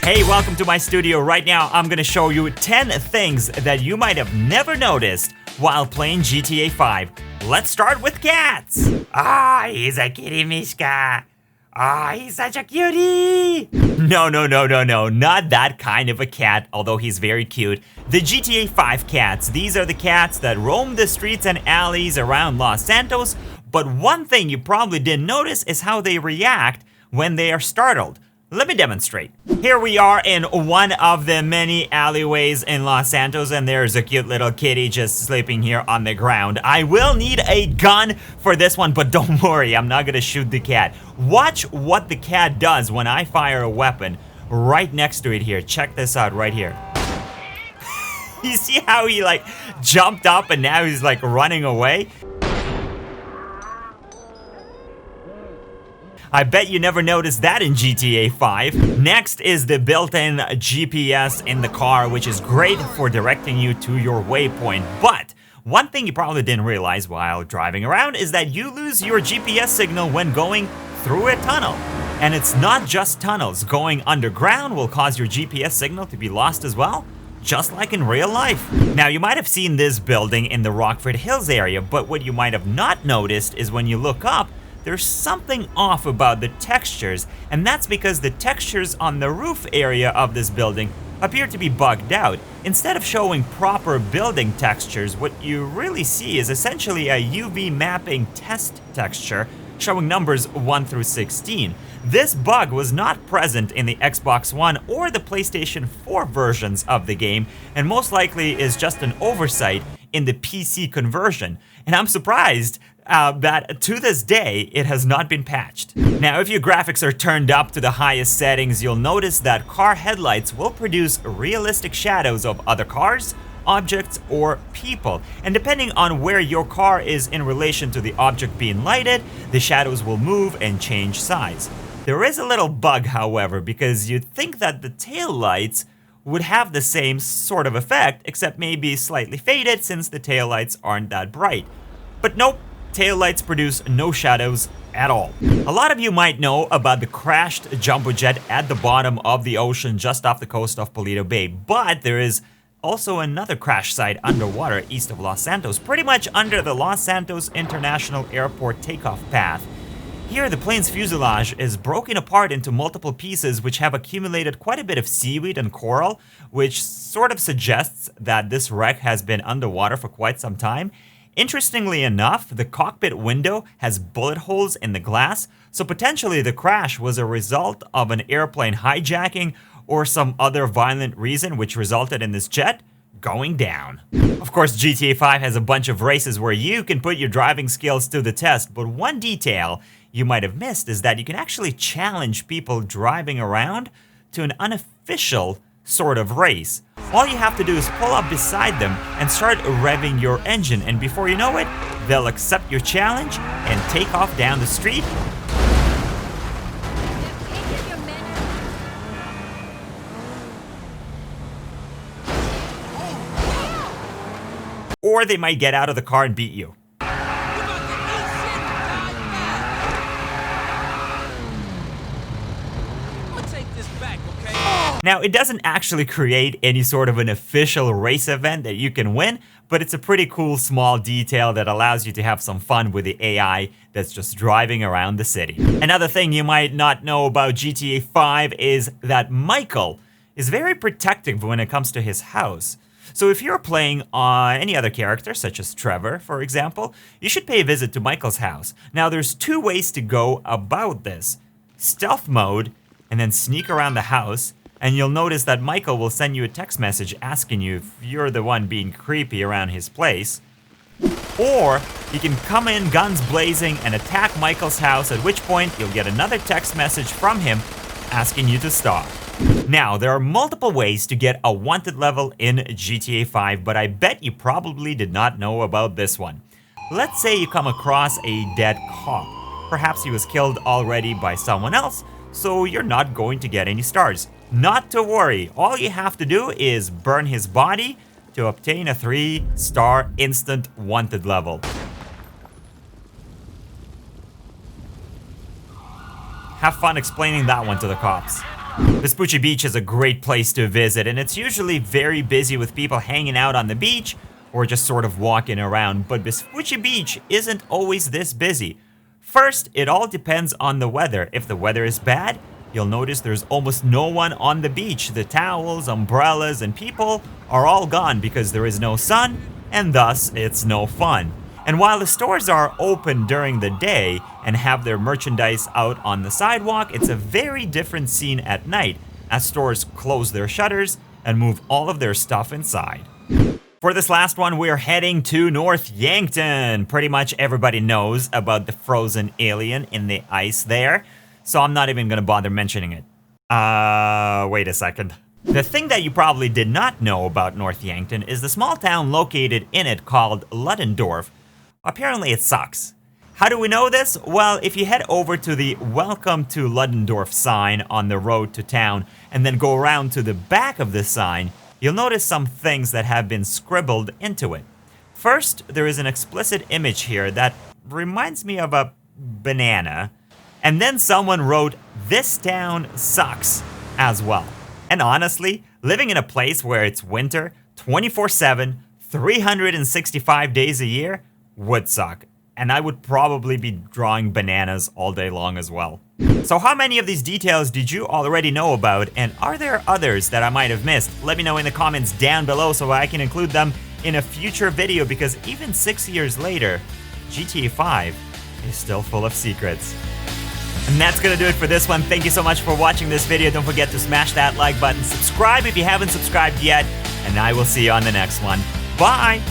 Hey, welcome to my studio. Right now, I'm gonna show you 10 things that you might have never noticed while playing GTA 5. Let's start with cats. He's a kitty, Mishka. He's such a cutie. No, not that kind of a cat, although he's very cute. The GTA 5 cats, these are the cats that roam the streets and alleys around Los Santos, but one thing you probably didn't notice is how they react when they are startled. Let me demonstrate. Here we are in one of the many alleyways in Los Santos, and there's a cute little kitty just sleeping here on the ground. I will need a gun for this one, but don't worry, I'm not gonna shoot the cat. Watch what the cat does when I fire a weapon right next to it here. Check this out right here. You see how he like jumped up and now he's like running away? I bet you never noticed that in GTA 5. Next is the built-in GPS in the car, which is great for directing you to your waypoint. But one thing you probably didn't realize while driving around is that you lose your GPS signal when going through a tunnel. And it's not just tunnels. Going underground will cause your GPS signal to be lost as well, just like in real life. Now, you might have seen this building in the Rockford Hills area, but what you might have not noticed is when you look up, there's something off about the textures, and that's because the textures on the roof area of this building appear to be bugged out. Instead of showing proper building textures, what you really see is essentially a UV mapping test texture showing numbers 1 through 16. This bug was not present in the Xbox One or the PlayStation 4 versions of the game, and most likely is just an oversight in the PC conversion. And I'm surprised that to this day, it has not been patched. Now, if your graphics are turned up to the highest settings, you'll notice that car headlights will produce realistic shadows of other cars, objects, or people. And depending on where your car is in relation to the object being lighted, the shadows will move and change size. There is a little bug, however, because you'd think that the tail lights would have the same sort of effect, except maybe slightly faded since the tail lights aren't that bright. But nope. Taillights produce no shadows at all. A lot of you might know about the crashed jumbo jet at the bottom of the ocean just off the coast of Paleto Bay, but there is also another crash site underwater east of Los Santos, pretty much under the Los Santos International Airport takeoff path. Here, the plane's fuselage is broken apart into multiple pieces which have accumulated quite a bit of seaweed and coral, which sort of suggests that this wreck has been underwater for quite some time. Interestingly enough, the cockpit window has bullet holes in the glass, so potentially the crash was a result of an airplane hijacking or some other violent reason which resulted in this jet going down. Of course, GTA 5 has a bunch of races where you can put your driving skills to the test, but one detail you might have missed is that you can actually challenge people driving around to an unofficial sort of race. All you have to do is pull up beside them and start revving your engine, and before you know it, they'll accept your challenge and take off down the street. Or they might get out of the car and beat you. Now, it doesn't actually create any sort of an official race event that you can win, but it's a pretty cool small detail that allows you to have some fun with the AI that's just driving around the city. Another thing you might not know about GTA 5 is that Michael is very protective when it comes to his house. So if you're playing on any other character, such as Trevor, for example, you should pay a visit to Michael's house. Now, there's two ways to go about this. Stealth mode, and then sneak around the house, and you'll notice that Michael will send you a text message asking you if you're the one being creepy around his place. Or you can come in guns blazing and attack Michael's house, at which point you'll get another text message from him asking you to stop. Now, there are multiple ways to get a wanted level in GTA 5, but I bet you probably did not know about this one. Let's say you come across a dead cop. Perhaps he was killed already by someone else, so you're not going to get any stars. Not to worry, all you have to do is burn his body to obtain a 3-star instant wanted level. Have fun explaining that one to the cops. Vespucci Beach is a great place to visit, and it's usually very busy with people hanging out on the beach or just sort of walking around, but Vespucci Beach isn't always this busy. First, it all depends on the weather. If the weather is bad, you'll notice there's almost no one on the beach. The towels, umbrellas, and people are all gone because there is no sun, and thus it's no fun. And while the stores are open during the day and have their merchandise out on the sidewalk, it's a very different scene at night as stores close their shutters and move all of their stuff inside. For this last one, we're heading to North Yankton. Pretty much everybody knows about the frozen alien in the ice there, so I'm not even gonna bother mentioning it. Wait a second. The thing that you probably did not know about North Yankton is the small town located in it called Ludendorff. Apparently it sucks. How do we know this? Well, if you head over to the Welcome to Ludendorff sign on the road to town and then go around to the back of the sign, you'll notice some things that have been scribbled into it. First, there is an explicit image here that reminds me of a banana. And then someone wrote, "This town sucks," as well. And honestly, living in a place where it's winter 24/7, 365 days a year would suck. And I would probably be drawing bananas all day long as well. So how many of these details did you already know about, and are there others that I might have missed? Let me know in the comments down below so I can include them in a future video, because even 6 years later, GTA 5 is still full of secrets. And that's gonna do it for this one. Thank you so much for watching this video. Don't forget to smash that like button, subscribe if you haven't subscribed yet, and I will see you on the next one. Bye!